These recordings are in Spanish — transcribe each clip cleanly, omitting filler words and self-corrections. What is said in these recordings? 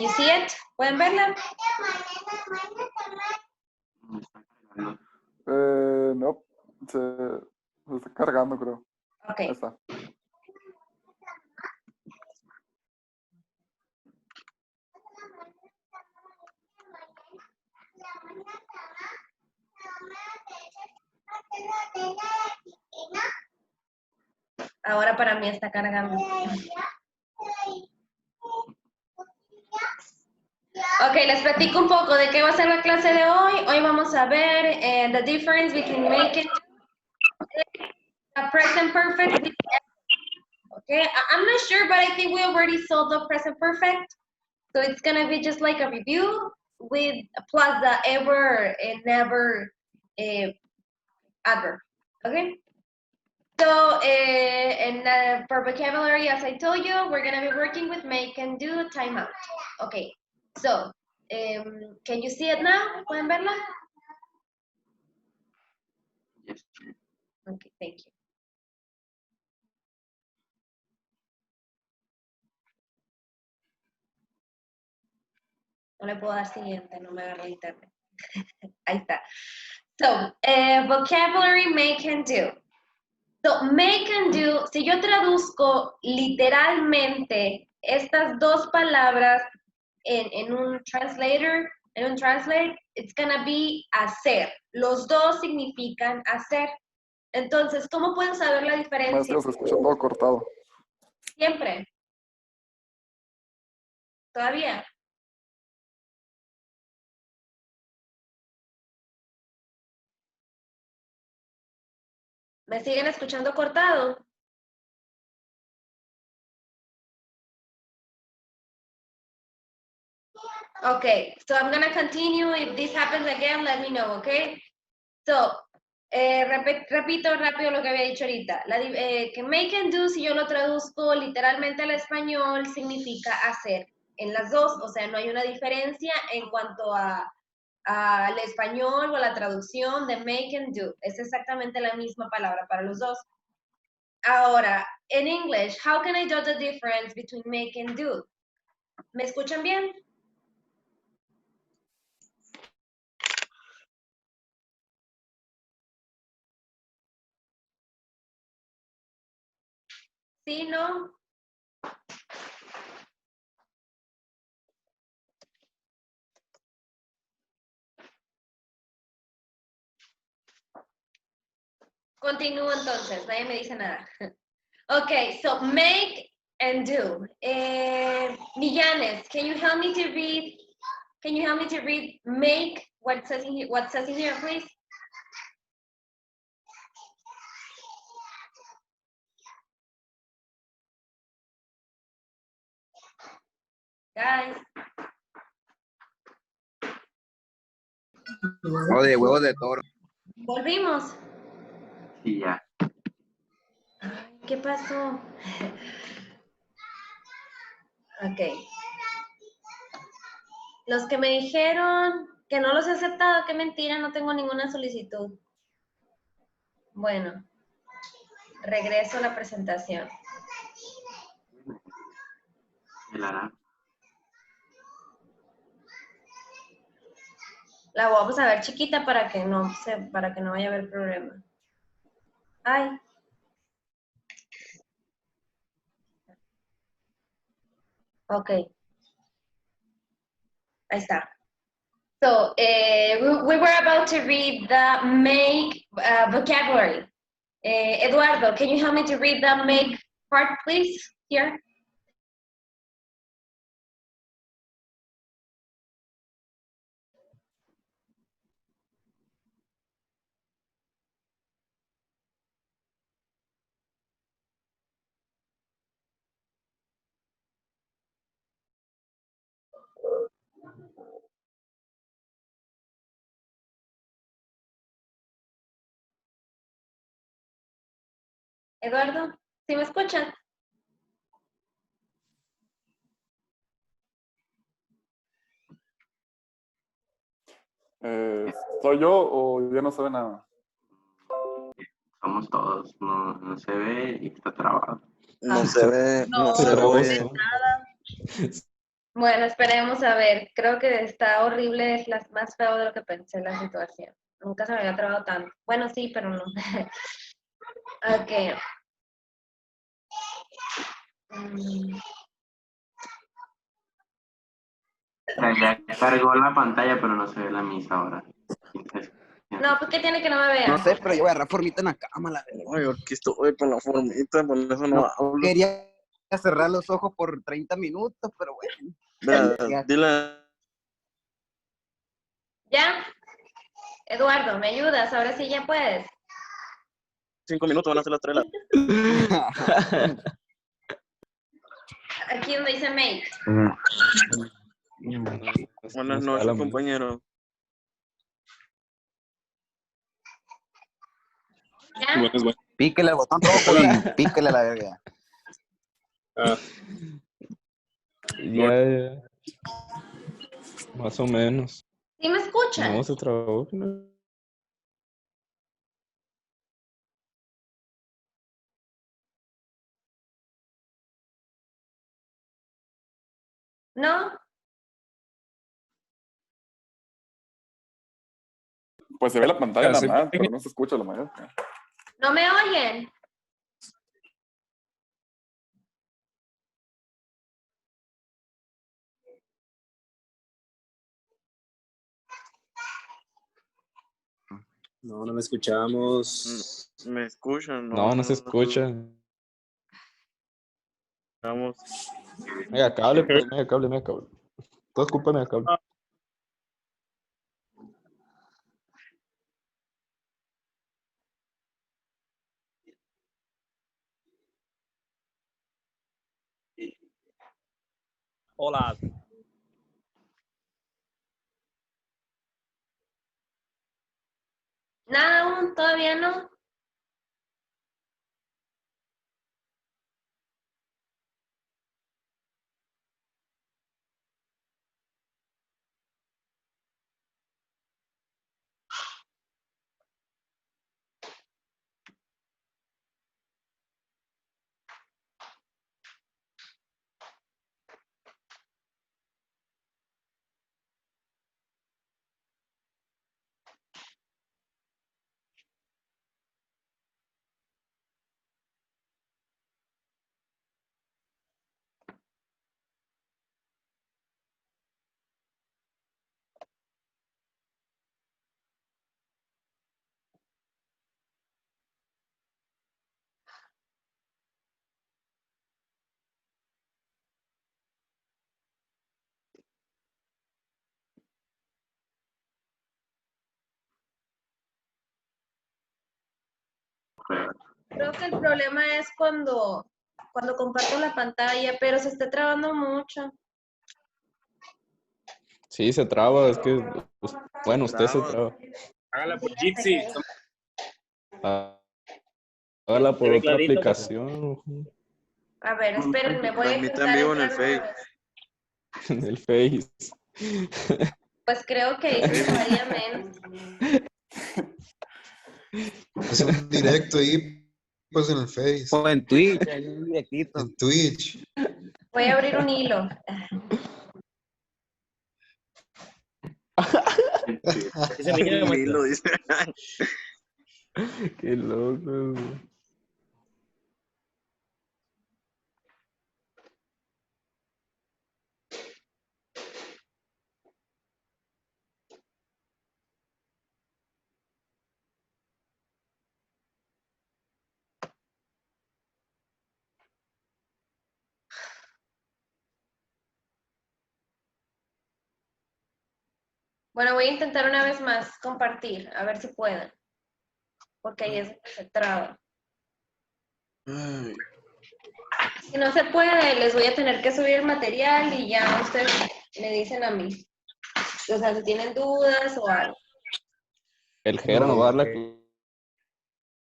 Can you see it? ¿Pueden verla? No, se está cargando, creo. Ok. Ahí está. Ahora para mí está cargando. Ok, les platico un poco de qué va a ser la clase de hoy. Hoy vamos a ver the difference between make and do, a present perfect with okay, I'm not sure, but I think we already saw the present perfect. So it's gonna be just like a review with plus the ever and never adverb. Okay. So for vocabulary, as I told you, we're gonna be working with make and do timeout. Okay. So can you see it now? ¿Pueden verlo? Yes. Okay, thank you. No le puedo dar siguiente, no me agarro internet. Ahí está. So, vocabulary make and do. So, make and do, si yo traduzco literalmente estas dos palabras en un translator, en un translate, it's gonna be hacer. Los dos significan hacer. Entonces, ¿cómo pueden saber la diferencia? Maestro, se escucha todo cortado. Siempre. Todavía. ¿Me siguen escuchando cortado? Okay, so I'm gonna continue. If this happens again, let me know, okay? So, repito rápido lo que había dicho ahorita. Que make and do, si yo lo traduzco literalmente al español, significa hacer. En las dos, o sea, no hay una diferencia en cuanto al español o a la traducción de make and do. Es exactamente la misma palabra para los dos. Ahora, en English, how can I tell the difference between make and do? ¿Me escuchan bien? ¿Sí, no? Continúo entonces, nadie me dice nada. Okay, so make and do. Millanes, can you help me to read? Can you help me to read make? What says in here, please? Guys. O de huevos de toro. Volvimos. Sí, ya. Ay, ¿qué pasó? Ok. Los que me dijeron que no los he aceptado, qué mentira, no tengo ninguna solicitud. Bueno, regreso a la presentación. El hará. La vamos a ver chiquita para que no vaya a haber problema. Ay. Ok. Ahí está. So, we were about to read the make vocabulary. Eduardo, can you help me to read the make part, please? Here. Eduardo, ¿sí me escuchan? ¿Soy yo o ya no sabe nada? Somos todos. No, no se ve y está trabado. No se ve, No, no se no ve. se ve nada. Bueno, esperemos a ver. Creo que está horrible, es más feo de lo que pensé la situación. Nunca se me había trabado tanto. Bueno, sí, pero no. Ok. Mm, Ya cargó la pantalla, pero no se ve la misa ahora. No, pues ¿qué tiene que no me No vea? sé, pero yo voy a agarrar formita en la cama. Ay, aquí estoy con la formita, por eso no No hablo. quería cerrar los ojos por 30 minutos, pero bueno. Mira, dile. ¿Ya? Eduardo, ¿me ayudas? Ahora sí ya puedes. 5 minutos van a ser las 3. Aquí donde dice make. Buenas noches, compañero. ¿Ya? Píquele el botón rojo y píquele a la verga. Ya, más o menos. ¿Sí me escuchan? No se trabó. ¿No? ¿No? Pues se ve la pantalla nada Así más, que- pero no se escucha la mayor. ¿No me oyen? No, no me escuchamos. ¿Me escuchan? No se escucha. Vamos. Mega cable, pues, mega cable, mega cable. Todo es culpa de mega cable. Hola. Nada aún, todavía no. Creo que el problema es cuando comparto la pantalla, pero se está trabando mucho. Sí, se traba, es que. Bueno, usted se traba. Hágala por Jitsi. Hágala por Se ve otra clarito, aplicación. A ver, espérenme, voy a Transmite en intentar vivo en el entrar otra Face. vez. En el Face. Pues creo que ahí se varía menos. Hacer un directo ahí, pues en el Face, O en Twitch, ahí un directito. en Twitch. Voy a abrir un hilo. Ese me quiere Un muestra. hilo, dice. Qué loco, güey. Bueno, voy a intentar una vez más compartir, a ver si puedo. Porque ahí es donde se traba. Ay, Si no se puede, les voy a tener que subir el material y ya ustedes me dicen a mí. O sea, si tienen dudas o algo. El Jera nos va a dar la.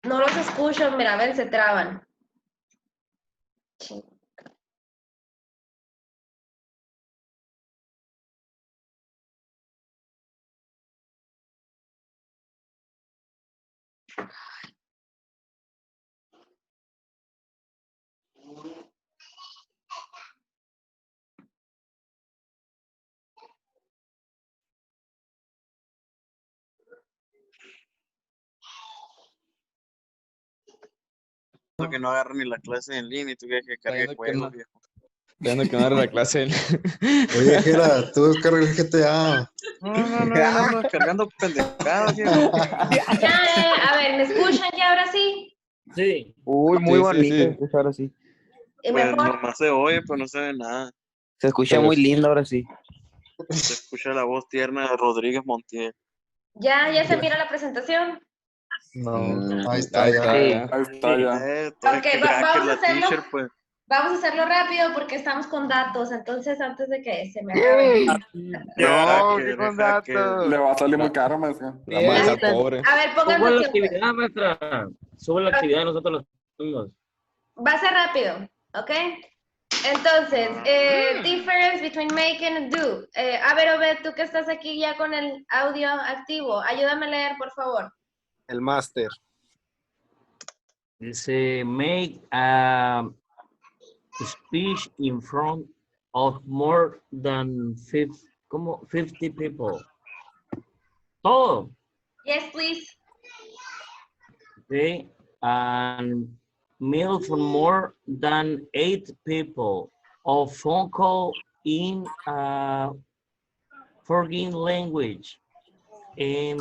No los escucho, mira, ven, se traban. Ching. que no agarran ni la clase en línea y tú quieres que cargue Bueno, que juegos, no. viejo. Viendo que no era la clase. Oye, Jera, tú descarga el GTA. No, descargando pendejadas, viejo. Ya, a ver, ¿me escuchan ya ahora sí? Sí. Uy, muy Sí, bonito sí. se escucha ahora sí. Y Pues mejor. nomás se oye, pero no se ve nada. Se escucha Pero- muy lindo ahora sí. Se escucha la voz tierna de Rodríguez Montiel. Ya se mira la presentación. No. Ahí está, Ahí ya. está, Sí. ya. Ahí está ya. Entonces, Ok, que vamos a la hacerlo. teacher, pues. Vamos a hacerlo rápido porque estamos con datos, entonces antes de que se me acabe. No, Hacker, qué con hacker. datos. Le va a salir muy caro, maestra. La vamos a dejar Bien. pobre. A ver, pongan Sube la atención. actividad, maestra. Sube la actividad, nosotros lo subimos. Va a ser rápido, ¿ok? Entonces, difference between make and do. A ver, Obed, tú que estás aquí ya con el audio activo, ayúdame a leer, por favor. El máster. Dice, make a speech in front of more than 50 people. Todo. Yes, please. Okay. And meal for more than 8 people. Or phone call in a foreign language. And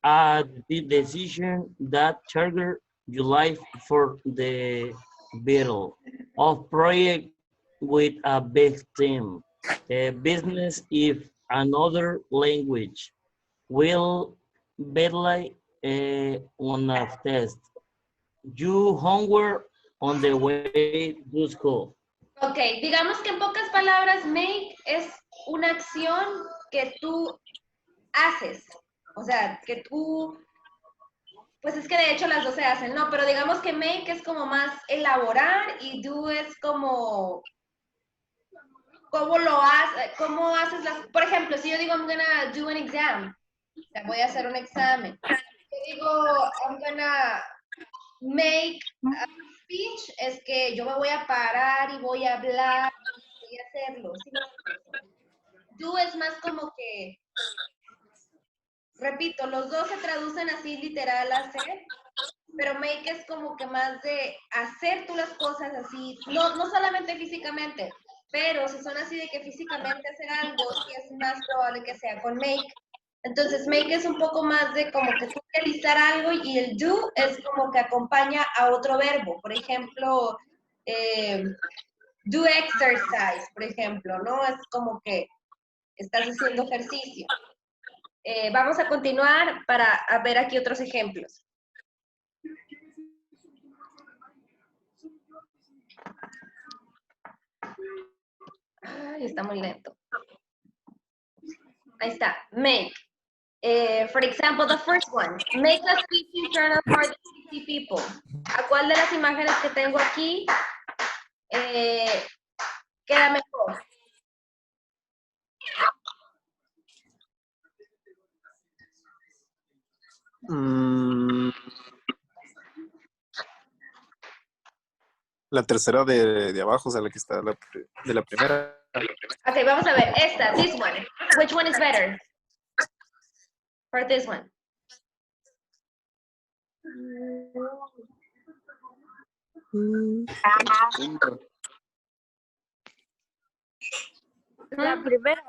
the decision that triggered your life for the battle of project with a big team. A business if another language will badly on a test. You homework on the way to school. Ok, digamos que en pocas palabras, make es una acción que tú haces. O sea, que tú, pues es que de hecho las dos se hacen, ¿no? Pero digamos que make es como más elaborar y do es como, cómo haces las, por ejemplo, si yo digo I'm gonna do an exam, o sea, voy a hacer un examen. Yo digo I'm gonna make a speech, es que yo me voy a parar y voy a hablar, voy a hacerlo. ¿Sí? Do es más como que, repito, los dos se traducen así literal a hacer, pero make es como que más de hacer tú las cosas así, no solamente físicamente, pero si son así de que físicamente hacer algo, sí es más probable que sea con make. Entonces, make es un poco más de como que tú realizar algo y el do es como que acompaña a otro verbo. Por ejemplo, do exercise, por ejemplo, ¿no? Es como que estás haciendo ejercicio. Vamos a continuar para ver aquí otros ejemplos. Ay, está muy lento. Ahí está, make. For example, the first one, make a speech in front of more than 50 people. ¿A cuál de las imágenes que tengo aquí queda mejor? La tercera de abajo, o sea, la que está de la primera. Ok, vamos a ver. Esta, this one. Which one is better? For this one. La primera.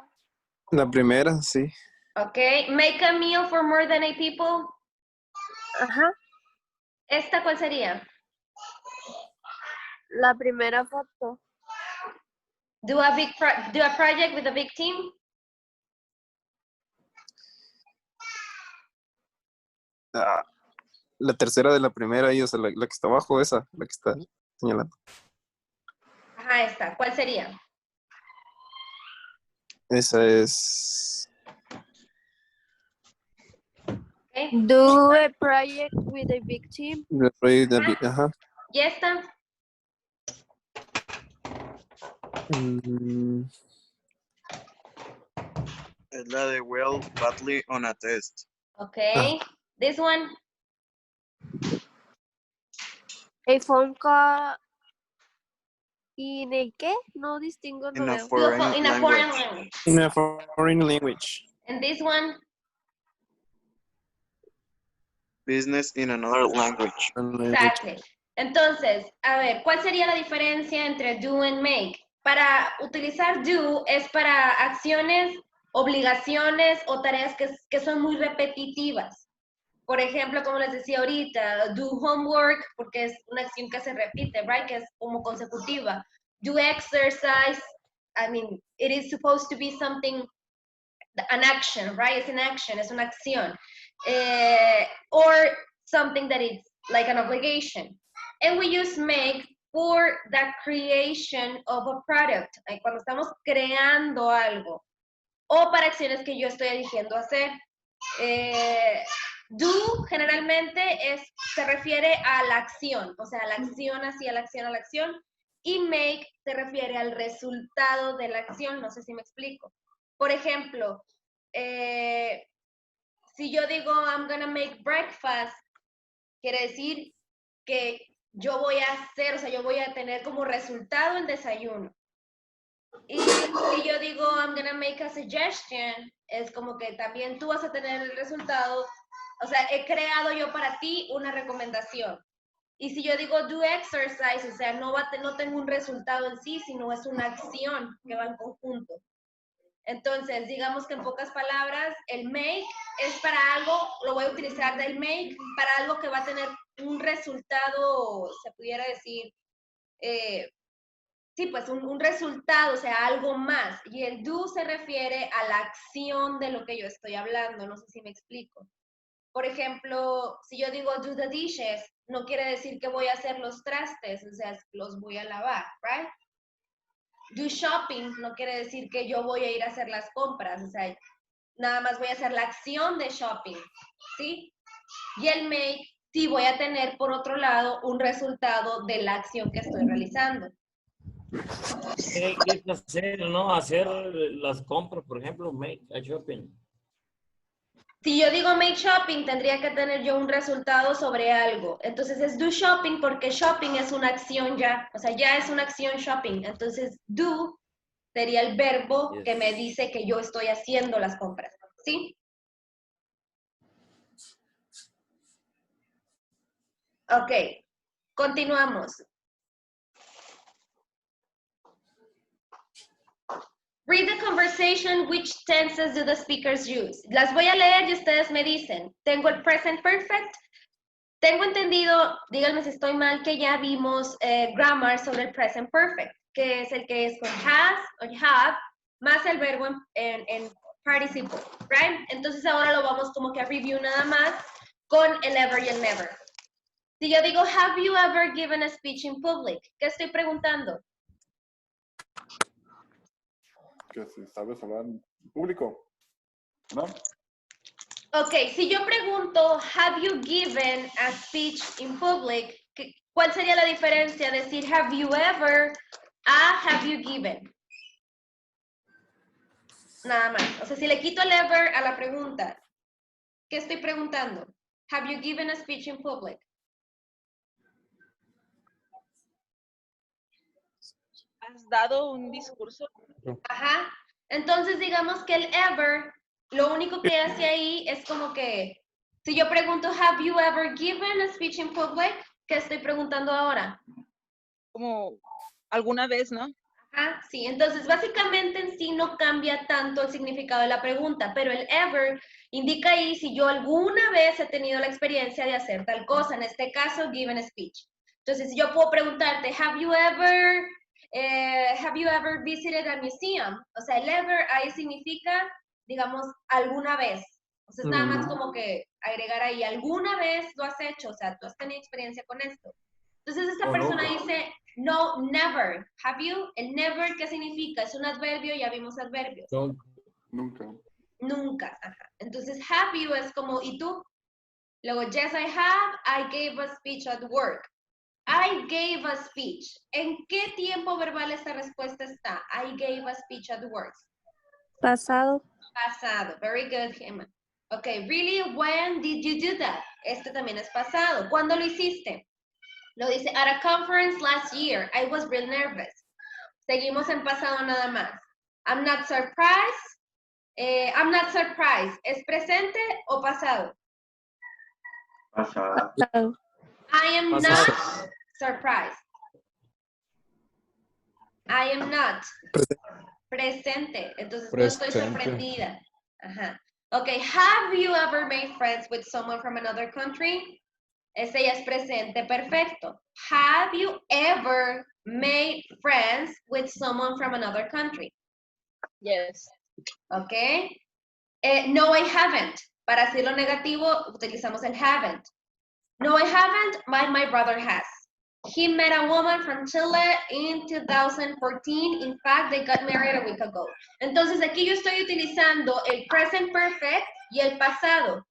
La primera, sí. Ok, make a meal for more than 8 people. Ajá. ¿Esta cuál sería? La primera foto. Do a project with a big team. La tercera de la primera, ahí, o sea, la que está abajo, esa, la que está señalando. Ajá, esta. ¿Cuál sería? Esa es. Okay. Do a project with a big team. Ajá. ¿Y esta? Es la de well badly on a test. Okay. This one? A phone call. ¿Y en el qué? No distingo, no In a veo. foreign In a foreign language. language. In a foreign language. And this one? Business in another language. Exactly. Entonces, a ver, ¿cuál sería la diferencia entre do and make? Para utilizar do es para acciones, obligaciones o tareas que son muy repetitivas. Por ejemplo, como les decía ahorita, do homework, porque es una acción que se repite, right? Que es como consecutiva. Do exercise, I mean, it is supposed to be something, an action, right? It's an action, es una acción. Or something that is like an obligation. And we use make for the creation of a product, cuando estamos creando algo. O para acciones que yo estoy eligiendo hacer. Do generalmente se refiere a la acción, o sea, a la acción hacia la acción a la acción, y make se refiere al resultado de la acción, no sé si me explico. Por ejemplo, si yo digo I'm gonna make breakfast, quiere decir que yo voy a hacer, o sea, yo voy a tener como resultado el desayuno. Y si yo digo I'm gonna make a suggestion, es como que también tú vas a tener el resultado. O sea, he creado yo para ti una recomendación. Y si yo digo do exercise, o sea, no tengo un resultado en sí, sino es una acción que va en conjunto. Entonces, digamos que en pocas palabras, el make es para algo, lo voy a utilizar del make, para algo que va a tener un resultado, se pudiera decir, sí, pues un resultado, o sea, algo más. Y el do se refiere a la acción de lo que yo estoy hablando, no sé si me explico. Por ejemplo, si yo digo do the dishes, no quiere decir que voy a hacer los trastes, o sea, los voy a lavar, right? Do shopping no quiere decir que yo voy a ir a hacer las compras, o sea, nada más voy a hacer la acción de shopping, ¿sí? Y el make, sí voy a tener, por otro lado, un resultado de la acción que estoy realizando. Hay que hacer, ¿no? Hacer las compras, por ejemplo, make a shopping. Si yo digo make shopping, tendría que tener yo un resultado sobre algo. Entonces es do shopping porque shopping es una acción ya. O sea, ya es una acción shopping. Entonces do sería el verbo que me dice que yo estoy haciendo las compras. ¿Sí? Ok. Continuamos. Read the conversation, which tenses do the speakers use? Las voy a leer y ustedes me dicen. Tengo el present perfect. Tengo entendido, díganme si estoy mal, que ya vimos grammar sobre el present perfect, que es el que es con has o have, más el verbo en participle, right? Entonces ahora lo vamos como que a review nada más con el ever y el never. Si yo digo, have you ever given a speech in public? ¿Qué estoy preguntando? Que si sabes hablar en público, ¿no? Ok, si yo pregunto, have you given a speech in public? ¿Cuál sería la diferencia de decir have you ever a have you given? Nada más. O sea, si le quito el ever a la pregunta, ¿qué estoy preguntando? Have you given a speech in public? ¿Has dado un discurso? Ajá. Entonces, digamos que el ever, lo único que hace ahí es como que, si yo pregunto, have you ever given a speech in public? ¿Qué estoy preguntando ahora? Como alguna vez, ¿no? Ajá, sí. Entonces, básicamente en sí no cambia tanto el significado de la pregunta, pero el ever indica ahí si yo alguna vez he tenido la experiencia de hacer tal cosa, en este caso, given a speech. Entonces, si yo puedo preguntarte, have you ever visited a museum? O sea, el ever ahí significa, digamos, alguna vez. O sea, es nada más como que agregar ahí, alguna vez lo has hecho, o sea, tú has tenido experiencia con esto. Entonces, esta persona dice, no, never. Have you? El never, ¿qué significa? Es un adverbio, ya vimos adverbios. Nunca. Nunca, ajá. Entonces, have you es como, ¿y tú? Luego, yes, I have. I gave a speech at work. I gave a speech. ¿En qué tiempo verbal esta respuesta está? I gave a speech at work. Pasado. Pasado. Very good, Gemma. Okay, really, when did you do that? Este también es pasado. ¿Cuándo lo hiciste? Lo dice, at a conference last year. I was real nervous. Seguimos en pasado nada más. I'm not surprised. I'm not surprised. ¿Es presente o pasado? Pasada. I am Pasado. not surprised. I am not. Presente. Entonces no estoy Presente. sorprendida. Ajá. Okay, have you ever made friends with someone from another country? Ese ya es presente perfecto. Have you ever made friends with someone from another country? Yes. Okay. No, I haven't. Para decirlo negativo, utilizamos el haven't. No, I haven't. My brother has. He met a woman from Chile in 2014. In fact, they got married a week ago. Entonces, aquí yo estoy utilizando el present perfect y el pasado.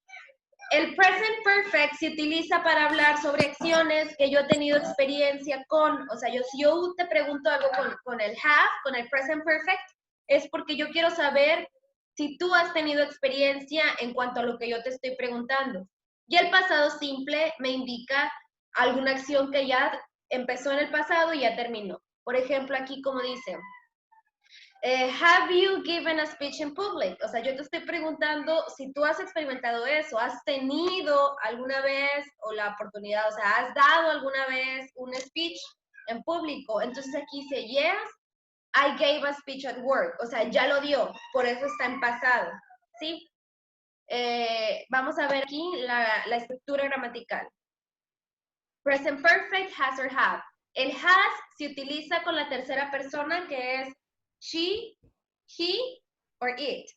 El present perfect se utiliza para hablar sobre acciones que yo he tenido experiencia con. O sea, si yo te pregunto algo con el have, con el present perfect, es porque yo quiero saber si tú has tenido experiencia en cuanto a lo que yo te estoy preguntando. Y el pasado simple me indica alguna acción que ya empezó en el pasado y ya terminó. Por ejemplo, aquí como dice, have you given a speech in public? O sea, yo te estoy preguntando si tú has experimentado eso, has tenido alguna vez o la oportunidad, o sea, has dado alguna vez un speech en público. Entonces aquí dice, yes, I gave a speech at work. O sea, ya lo dio, por eso está en pasado, ¿sí? Vamos a ver aquí la estructura gramatical. Present perfect, has or have. El has se utiliza con la tercera persona que es she, he or it.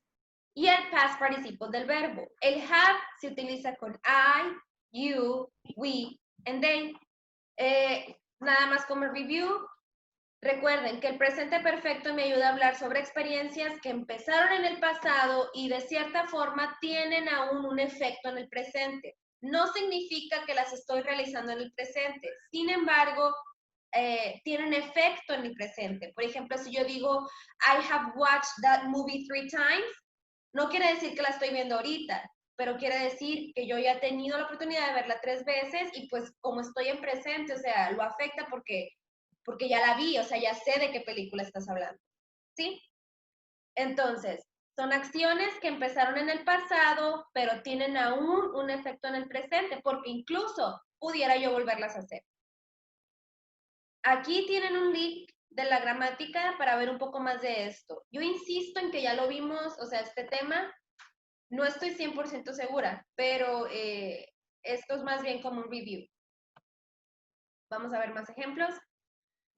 Y el past participle del verbo. El have se utiliza con I, you, we, and they. Nada más como review. Recuerden que el presente perfecto me ayuda a hablar sobre experiencias que empezaron en el pasado y de cierta forma tienen aún un efecto en el presente. No significa que las estoy realizando en el presente. Sin embargo, tienen efecto en el presente. Por ejemplo, si yo digo, I have watched that movie 3 times, no quiere decir que la estoy viendo ahorita, pero quiere decir que yo ya he tenido la oportunidad de verla 3 veces y pues como estoy en presente, o sea, lo afecta porque ya la vi, o sea, ya sé de qué película estás hablando, ¿sí? Entonces, son acciones que empezaron en el pasado, pero tienen aún un efecto en el presente, porque incluso pudiera yo volverlas a hacer. Aquí tienen un link de la gramática para ver un poco más de esto. Yo insisto en que ya lo vimos, o sea, este tema, no estoy 100% segura, pero esto es más bien como un review. Vamos a ver más ejemplos.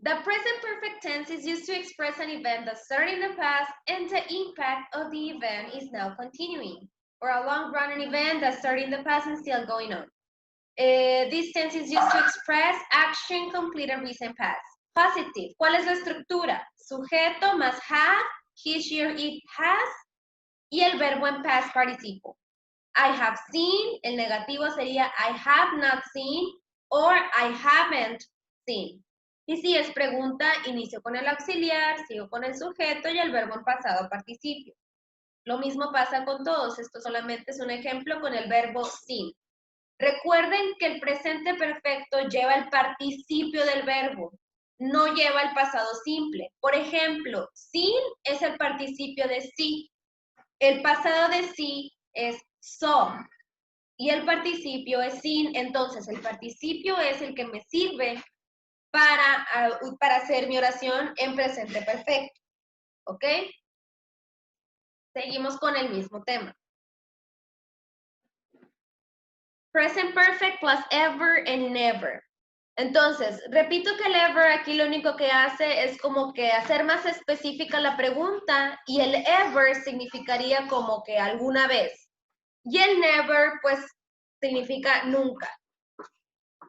The present perfect tense is used to express an event that started in the past and the impact of the event is now continuing, or a long-running event that started in the past and still going on. This tense is used to express action completed recent past. Positive. ¿Cuál es la estructura? Sujeto más have, he, she, or it has, y el verbo en past participle. I have seen, el negativo sería I have not seen, or I haven't seen. Y si es pregunta, inicio con el auxiliar, sigo con el sujeto y el verbo en pasado participio. Lo mismo pasa con todos. Esto solamente es un ejemplo con el verbo seen. Recuerden que el presente perfecto lleva el participio del verbo, no lleva el pasado simple. Por ejemplo, seen es el participio de sí. El pasado de sí es saw. Y el participio es seen. Entonces, el participio es el que me sirve para hacer mi oración en presente perfecto. ¿Ok? Seguimos con el mismo tema. Present perfect plus ever and never. Entonces, repito que el ever aquí lo único que hace es como que hacer más específica la pregunta y el ever significaría como que alguna vez. Y el never, pues, significa nunca.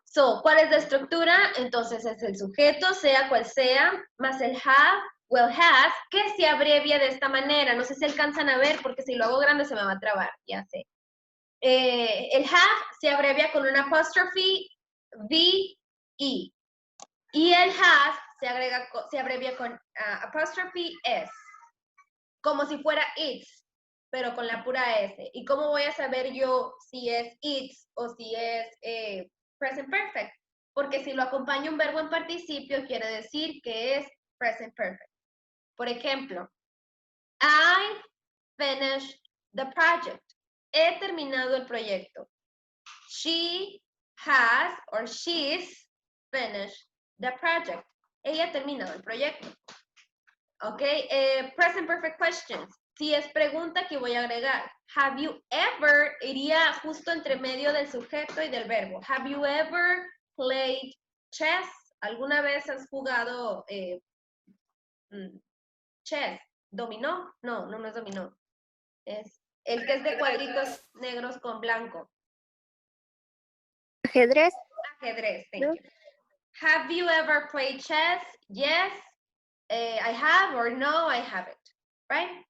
So, ¿cuál es la estructura? Entonces es el sujeto, sea cual sea, más el have, well has, que se abrevia de esta manera. No sé si alcanzan a ver, porque si lo hago grande se me va a trabar, ya sé. El have se abrevia con una apóstrofe, V, E. Y el has se abrevia con apóstrofe S. Como si fuera it's, pero con la pura S. ¿Y cómo voy a saber yo si es it's o si es present perfect? Porque si lo acompaña un verbo en participio, quiere decir que es present perfect. Por ejemplo, I finished the project. He terminado el proyecto. She has or she's finished the project. Ella ha terminado el proyecto. Ok, present perfect questions. Si es pregunta, que voy a agregar. Have you ever, iría justo entre medio del sujeto y del verbo. Have you ever played chess? ¿Alguna vez has jugado chess? ¿Dominó? No, no es dominó. Es el que es de cuadritos negros con blanco. Ajedrez. Ajedrez, thank No. you. Have you ever played chess? Yes, I have, or no, I haven't, right?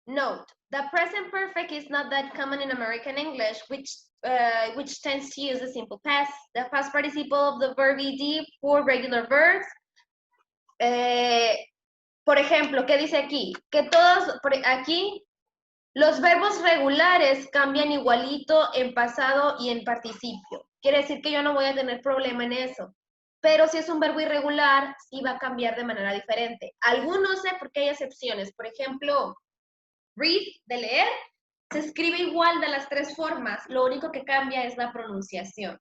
Note, the present perfect is not that common in American English, which tends to use the simple past. The past participle of the verb ed for regular verbs. Por ejemplo, ¿qué dice aquí? Que todos, aquí, los verbos regulares cambian igualito en pasado y en participio. Quiere decir que yo no voy a tener problema en eso. Pero si es un verbo irregular, sí va a cambiar de manera diferente. Algunos sé porque hay excepciones. Por ejemplo, read, de leer, se escribe igual de las tres formas. Lo único que cambia es la pronunciación.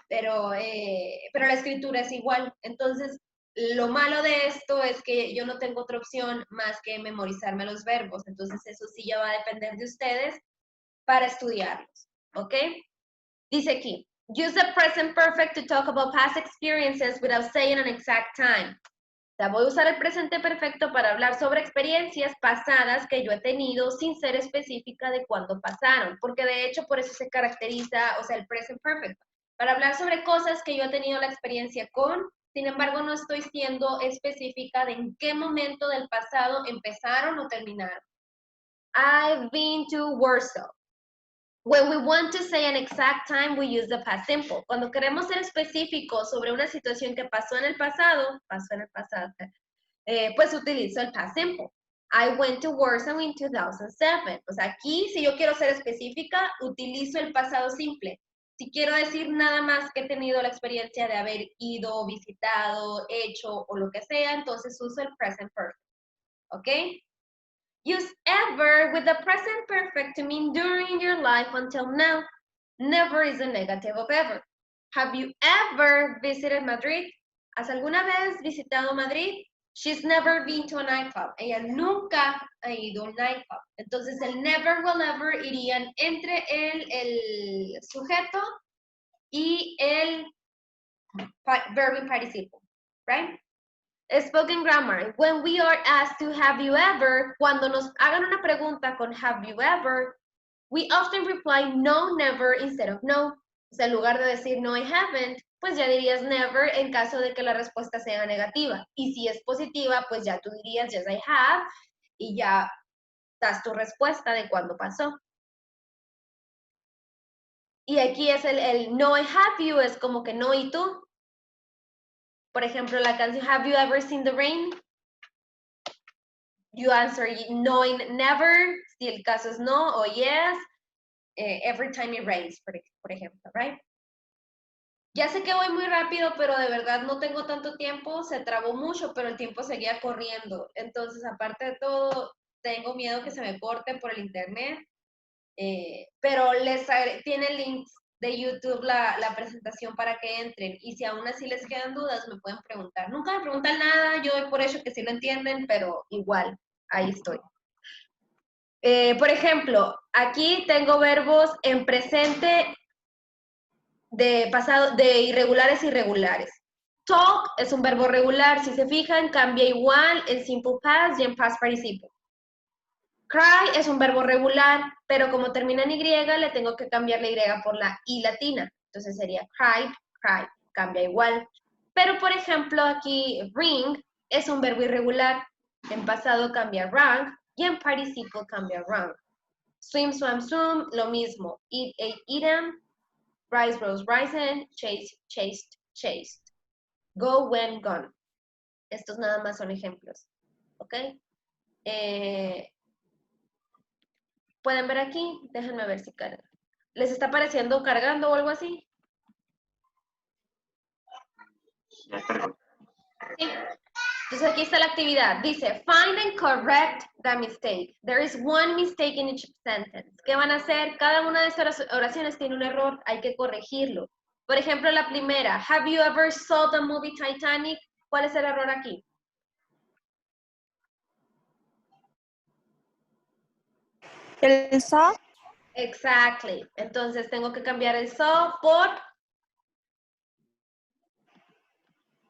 Pero la escritura es igual. Entonces, lo malo de esto es que yo no tengo otra opción más que memorizarme los verbos. Entonces, eso sí ya va a depender de ustedes para estudiarlos. ¿Ok? Dice aquí, use the present perfect to talk about past experiences without saying an exact time. O sea, voy a usar el presente perfecto para hablar sobre experiencias pasadas que yo he tenido sin ser específica de cuándo pasaron, porque de hecho por eso se caracteriza, o sea, el present perfect, para hablar sobre cosas que yo he tenido la experiencia con, sin embargo no estoy siendo específica de en qué momento del pasado empezaron o terminaron. I've been to Warsaw. When we want to say an exact time, we use the past simple. Cuando queremos ser específicos sobre una situación que pasó en el pasado, pues utilizo el past simple. I went to Warsaw in 2007. O sea, aquí, si yo quiero ser específica, utilizo el pasado simple. Si quiero decir nada más que he tenido la experiencia de haber ido, visitado, hecho o lo que sea, entonces uso el present perfect. ¿Ok? Use ever with the present perfect to mean during your life until now. Never is a negative of ever. Have you ever visited Madrid? ¿Has alguna vez visitado Madrid? She's never been to a nightclub. Ella nunca ha ido a un nightclub. Entonces el never will ever irían entre el sujeto y el verb in participle, right? Spoken grammar. When we are asked to have you ever, cuando nos hagan una pregunta con have you ever, we often reply no, never instead of no. O sea, en lugar de decir no, I haven't, pues ya dirías never en caso de que la respuesta sea negativa. Y si es positiva, pues ya tú dirías yes, I have, y ya das tu respuesta de cuándo pasó. Y aquí es el no, I have you, es como que no y tú. Por ejemplo, la canción Have You Ever Seen the Rain? You answer no, never, si el caso es no, o yes, every time it rains, por ejemplo, right? Ya sé que voy muy rápido, pero de verdad no tengo tanto tiempo, se trabó mucho, pero el tiempo seguía corriendo. Entonces, aparte de todo, tengo miedo que se me corte por el internet, pero tiene links de YouTube la presentación para que entren, y si aún así les quedan dudas, me pueden preguntar. Nunca me preguntan nada, yo doy por hecho que sí lo entienden, pero igual, ahí estoy. Por ejemplo, aquí tengo verbos en presente de pasado, de irregulares y regulares. Talk es un verbo regular, si se fijan, cambia igual en simple past y en past participle. Cry es un verbo regular, pero como termina en Y, le tengo que cambiar la Y por la I latina. Entonces sería cried, cried, cambia igual. Pero, por ejemplo, aquí ring es un verbo irregular. En pasado cambia rang y en participle cambia rung. Swim, swam, swim, lo mismo. Eat, ate, eaten. Rise, rose, risen. Chase, chased, chased. Go, went, gone. Estos nada más son ejemplos. ¿Ok? ¿Pueden ver aquí? Déjenme ver si carga. ¿Les está apareciendo cargando o algo así? Ya cargó. Sí. Entonces aquí está la actividad. Dice, find and correct the mistake. There is one mistake in each sentence. ¿Qué van a hacer? Cada una de estas oraciones tiene un error. Hay que corregirlo. Por ejemplo, la primera, have you ever saw the movie Titanic? ¿Cuál es el error aquí? El saw, Exactly. Entonces tengo que cambiar el saw por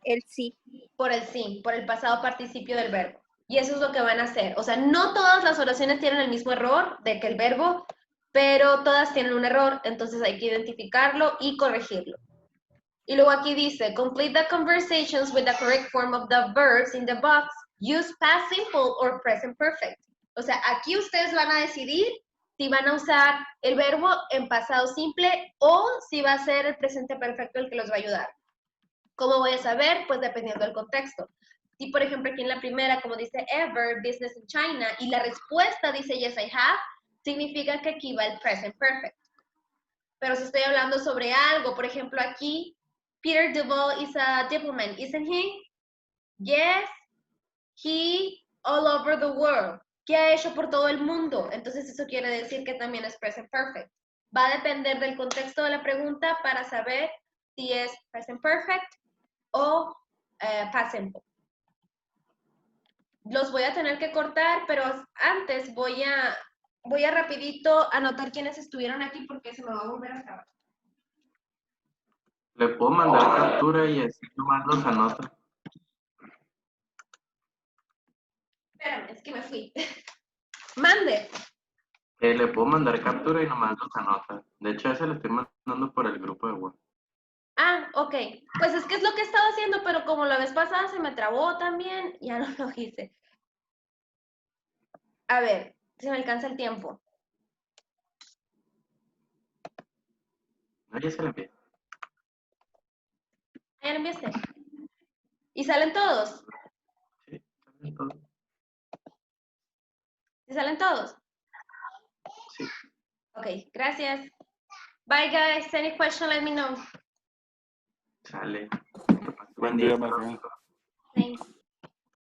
el sí. por el sí, por el pasado participio del verbo. Y eso es lo que van a hacer. O sea, no todas las oraciones tienen el mismo error de que el verbo, pero todas tienen un error, entonces hay que identificarlo y corregirlo. Y luego aquí dice, complete the conversations with the correct form of the verbs in the box. Use past simple or present perfect. O sea, aquí ustedes van a decidir si van a usar el verbo en pasado simple o si va a ser el presente perfecto el que los va a ayudar. ¿Cómo voy a saber? Pues dependiendo del contexto. Si, por ejemplo, aquí en la primera, como dice ever, business in China, y la respuesta dice yes, I have, significa que aquí va el present perfect. Pero si estoy hablando sobre algo, por ejemplo, aquí, Peter Duval is a diplomat, isn't he? Yes, he all over the world. ¿Qué ha hecho por todo el mundo? Entonces eso quiere decir que también es present perfect. Va a depender del contexto de la pregunta para saber si es present perfect o past simple. Los voy a tener que cortar, pero antes voy a rapidito anotar quiénes estuvieron aquí porque se me va a volver a acabar. Le puedo mandar captura y así nomás los anota. Espérame, es que me fui. Mande. Le puedo mandar captura y nomás los anota. De hecho, ese lo estoy mandando por el grupo de Word. Ah, ok. Pues es que es lo que estaba haciendo, pero como la vez pasada se me trabó también, ya no lo hice. A ver, si me alcanza el tiempo. No, ya se le envié. ¿Ya lo enviaste? ¿Y salen todos? Sí, salen todos. ¿Sí salen todos? Sí. Ok, gracias. Bye, guys. Any question, let me know. Sale. Buen día, más bien. Thanks.